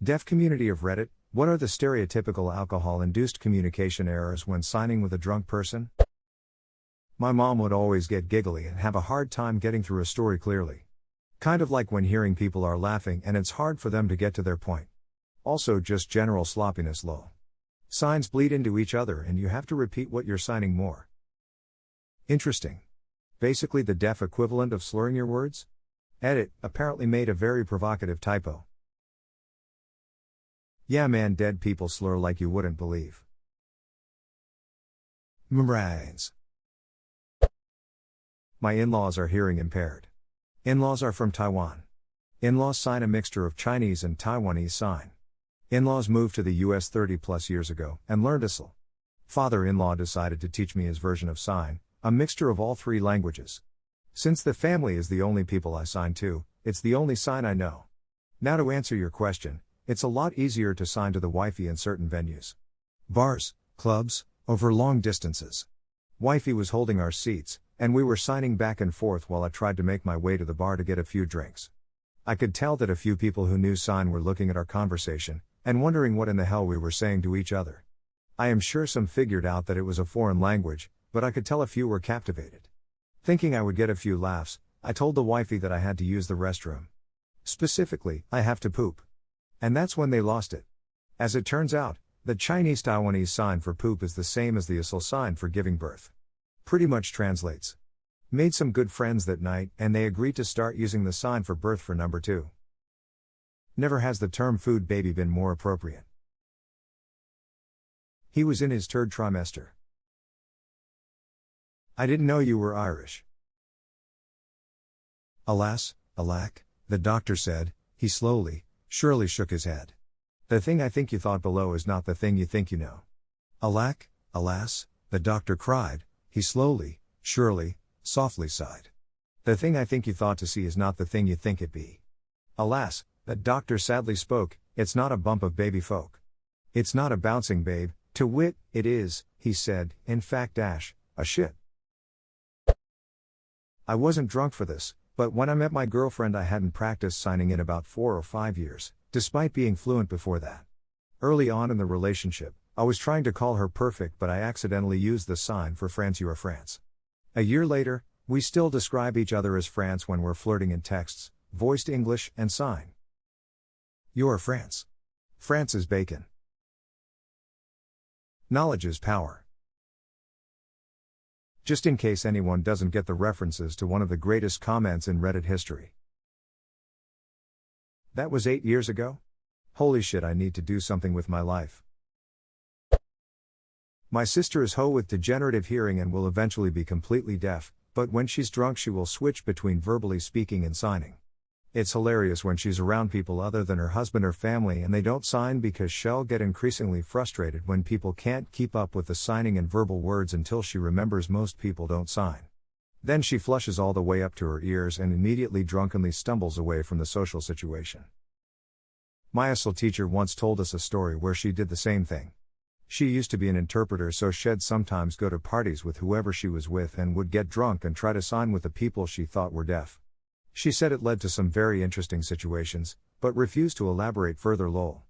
Deaf community of Reddit, what are the stereotypical alcohol-induced communication errors when signing with a drunk person? My mom would always get giggly and have a hard time getting through a story clearly. Kind of like when hearing people are laughing and it's hard for them to get to their point. Also just general sloppiness lol. Signs bleed into each other and you have to repeat what you're signing more. Interesting. Basically the deaf equivalent of slurring your words? Edit, apparently made a very provocative typo. Yeah man, dead people slur like you wouldn't believe. Brains. My in-laws are hearing impaired. In-laws are from Taiwan. In-laws sign a mixture of Chinese and Taiwanese sign. In-laws moved to the US 30 plus years ago and learned ISL. Father-in-law decided to teach me his version of sign, a mixture of all three languages. Since the family is the only people I sign to, it's the only sign I know. Now to answer your question, it's a lot easier to sign to the wifey in certain venues. Bars, clubs, over long distances. Wifey was holding our seats, and we were signing back and forth while I tried to make my way to the bar to get a few drinks. I could tell that a few people who knew sign were looking at our conversation, and wondering what in the hell we were saying to each other. I am sure some figured out that it was a foreign language, but I could tell a few were captivated. Thinking I would get a few laughs, I told the wifey that I had to use the restroom. Specifically, I have to poop. And that's when they lost it. As it turns out, the Chinese-Taiwanese sign for poop is the same as the ISL sign for giving birth. Pretty much translates. Made some good friends that night, and they agreed to start using the sign for birth for number 2. Never has the term food baby been more appropriate. He was in his 3rd trimester. I didn't know you were Irish. Alas, alack, the doctor said, he slowly, surely shook his head. The thing I think you thought below is not the thing you think you know. Alack, alas, the doctor cried, he slowly, surely, softly sighed. The thing I think you thought to see is not the thing you think it be. Alas, the doctor sadly spoke, it's not a bump of baby folk. It's not a bouncing babe, to wit, it is, he said, in fact a shit. I wasn't drunk for this, but when I met my girlfriend I hadn't practiced signing in about 4 or 5 years, despite being fluent before that. Early on in the relationship, I was trying to call her perfect but I accidentally used the sign for France you are France. A year later, we still describe each other as France when we're flirting in texts, voiced English and sign. You are France. France is bacon. Knowledge is power. Just in case anyone doesn't get the references to one of the greatest comments in Reddit history. That was 8 years ago? Holy shit, I need to do something with my life. My sister is ho with degenerative hearing and will eventually be completely deaf, but when she's drunk she will switch between verbally speaking and signing. It's hilarious when she's around people other than her husband or family and they don't sign because she'll get increasingly frustrated when people can't keep up with the signing and verbal words until she remembers most people don't sign. Then she flushes all the way up to her ears and immediately drunkenly stumbles away from the social situation. My ISL teacher once told us a story where she did the same thing. She used to be an interpreter, so she'd sometimes go to parties with whoever she was with and would get drunk and try to sign with the people she thought were deaf. She said it led to some very interesting situations, but refused to elaborate further lol.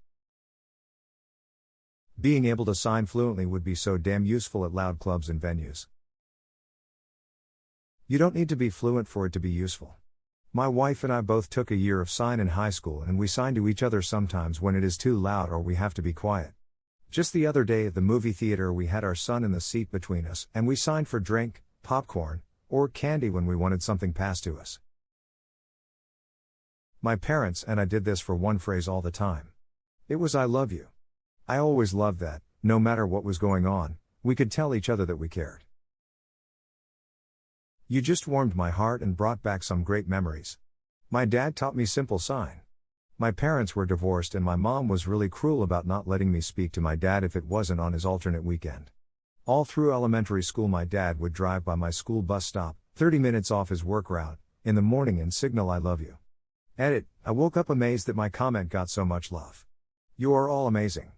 Being able to sign fluently would be so damn useful at loud clubs and venues. You don't need to be fluent for it to be useful. My wife and I both took a year of sign in high school and we sign to each other sometimes when it is too loud or we have to be quiet. Just the other day at the movie theater we had our son in the seat between us and we signed for drink, popcorn, or candy when we wanted something passed to us. My parents and I did this for one phrase all the time. It was I love you. I always loved that, no matter what was going on, we could tell each other that we cared. You just warmed my heart and brought back some great memories. My dad taught me simple sign. My parents were divorced and my mom was really cruel about not letting me speak to my dad if it wasn't on his alternate weekend. All through elementary school my dad would drive by my school bus stop, 30 minutes off his work route, in the morning and signal I love you. Edit, I woke up amazed that my comment got so much love. You are all amazing.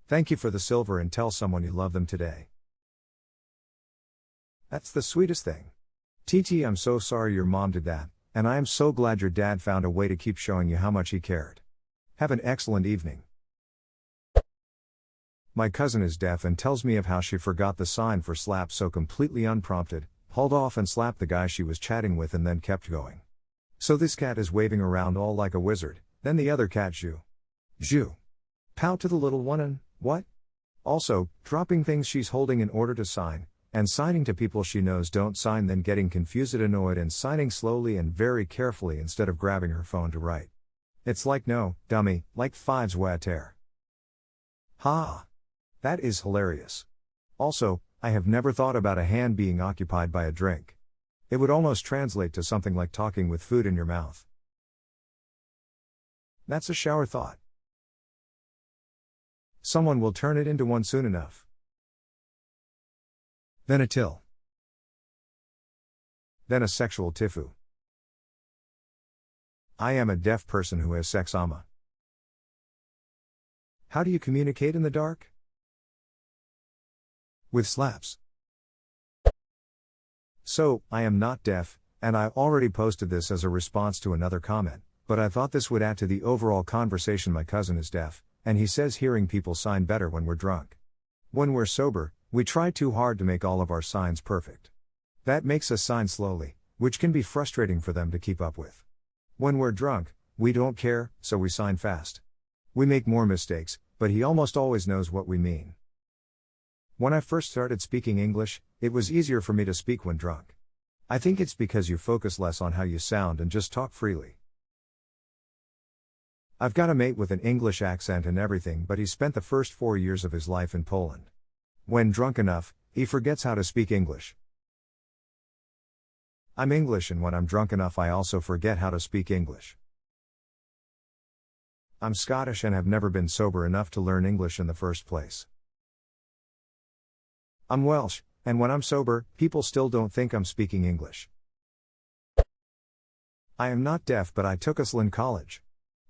Thank you for the silver and tell someone you love them today. That's the sweetest thing. TT, I'm so sorry your mom did that, and I am so glad your dad found a way to keep showing you how much he cared. Have an excellent evening. My cousin is deaf and tells me of how she forgot the sign for slap so completely unprompted, hauled off and slapped the guy she was chatting with and then kept going. So this cat is waving around all like a wizard, then the other cat Zhu. Pow to the little one and, what? Also, dropping things she's holding in order to sign, and signing to people she knows don't sign, then getting confused, annoyed and signing slowly and very carefully instead of grabbing her phone to write. It's like no, dummy, like fives water. Ha! That is hilarious. Also, I have never thought about a hand being occupied by a drink. It would almost translate to something like talking with food in your mouth. That's a shower thought. Someone will turn it into one soon enough. Then a till. Then a sexual tifu. I am a deaf person who has sex ama. How do you communicate in the dark? With slaps. So, I am not deaf, and I already posted this as a response to another comment, but I thought this would add to the overall conversation. My cousin is deaf, and he says hearing people sign better when we're drunk. When we're sober, we try too hard to make all of our signs perfect. That makes us sign slowly, which can be frustrating for them to keep up with. When we're drunk, we don't care, so we sign fast. We make more mistakes, but he almost always knows what we mean. When I first started speaking English, it was easier for me to speak when drunk. I think it's because you focus less on how you sound and just talk freely. I've got a mate with an English accent and everything, but he spent the first 4 years of his life in Poland. When drunk enough, he forgets how to speak English. I'm English, and when I'm drunk enough I also forget how to speak English. I'm Scottish and have never been sober enough to learn English in the first place. I'm Welsh, and when I'm sober, people still don't think I'm speaking English. I am not deaf, but I took USL in college.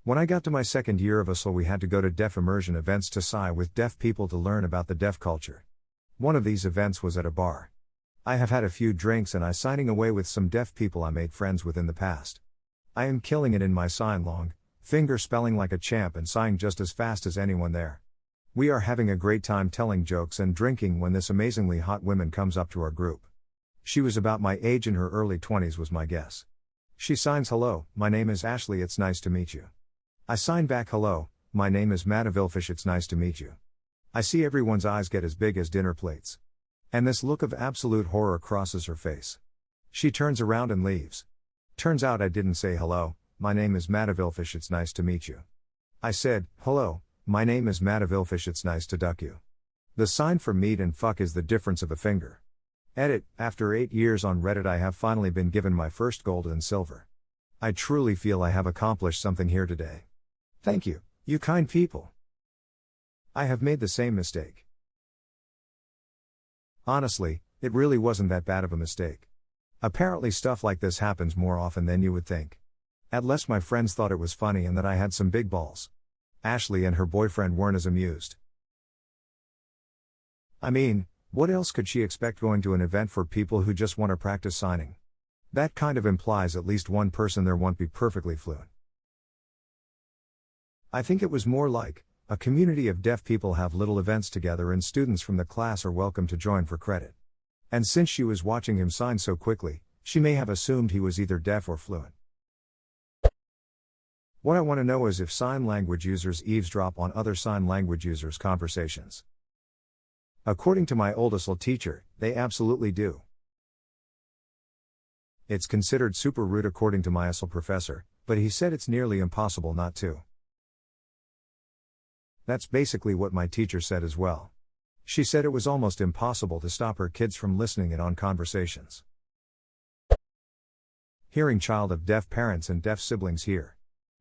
When I got to my second year of USL, we had to go to deaf immersion events to sigh with deaf people to learn about the deaf culture. One of these events was at a bar. I have had a few drinks and I signing away with some deaf people I made friends with in the past. I am killing it in my sign long, finger spelling like a champ and sighing just as fast as anyone there. We are having a great time telling jokes and drinking when this amazingly hot woman comes up to our group. She was about my age, in her early 20s was my guess. She signs, "Hello, my name is Ashley, it's nice to meet you." I sign back, "Hello, my name is Matavilfish, it's nice to meet you." I see everyone's eyes get as big as dinner plates. And this look of absolute horror crosses her face. She turns around and leaves. Turns out I didn't say, "Hello, my name is Matavilfish, it's nice to meet you." I said, "Hello, my name is Matavilfish, it's nice to duck you." The sign for meet and fuck is the difference of a finger. Edit: after 8 years on Reddit I have finally been given my first gold and silver. I truly feel I have accomplished something here today. Thank you, you kind people. I have made the same mistake. Honestly, it really wasn't that bad of a mistake. Apparently stuff like this happens more often than you would think. At least my friends thought it was funny and that I had some big balls. Ashley and her boyfriend weren't as amused. I mean, what else could she expect going to an event for people who just want to practice signing? That kind of implies at least one person there won't be perfectly fluent. I think it was more like, a community of deaf people have little events together and students from the class are welcome to join for credit. And since she was watching him sign so quickly, she may have assumed he was either deaf or fluent. What I want to know is if sign language users eavesdrop on other sign language users' conversations. According to my old USL teacher, they absolutely do. It's considered super rude according to my USL professor, but he said it's nearly impossible not to. That's basically what my teacher said as well. She said it was almost impossible to stop her kids from listening in on conversations. Hearing child of deaf parents and deaf siblings here.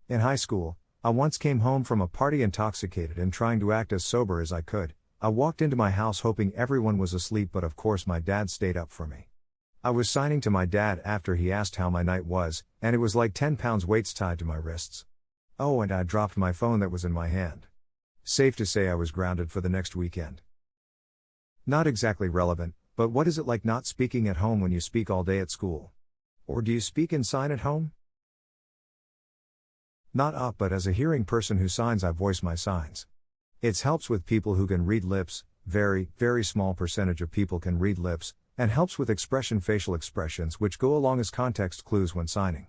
In high school, I once came home from a party intoxicated and trying to act as sober as I could. I walked into my house hoping everyone was asleep, but of course my dad stayed up for me. I was signing to my dad after he asked how my night was, and it was like 10 pounds weights tied to my wrists. Oh, and I dropped my phone that was in my hand. Safe to say I was grounded for the next weekend. Not exactly relevant, but what is it like not speaking at home when you speak all day at school? Or do you speak and sign at home? Not up, but as a hearing person who signs, I voice my signs. It helps with people who can read lips, very small percentage of people can read lips, and helps with facial expressions which go along as context clues when signing.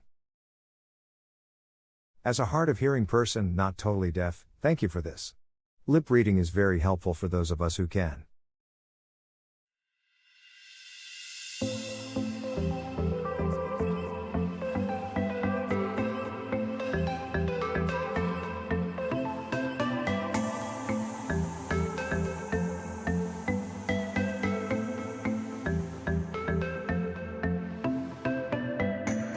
As a hard of hearing person, not totally deaf, thank you for this. Lip reading is very helpful for those of us who can.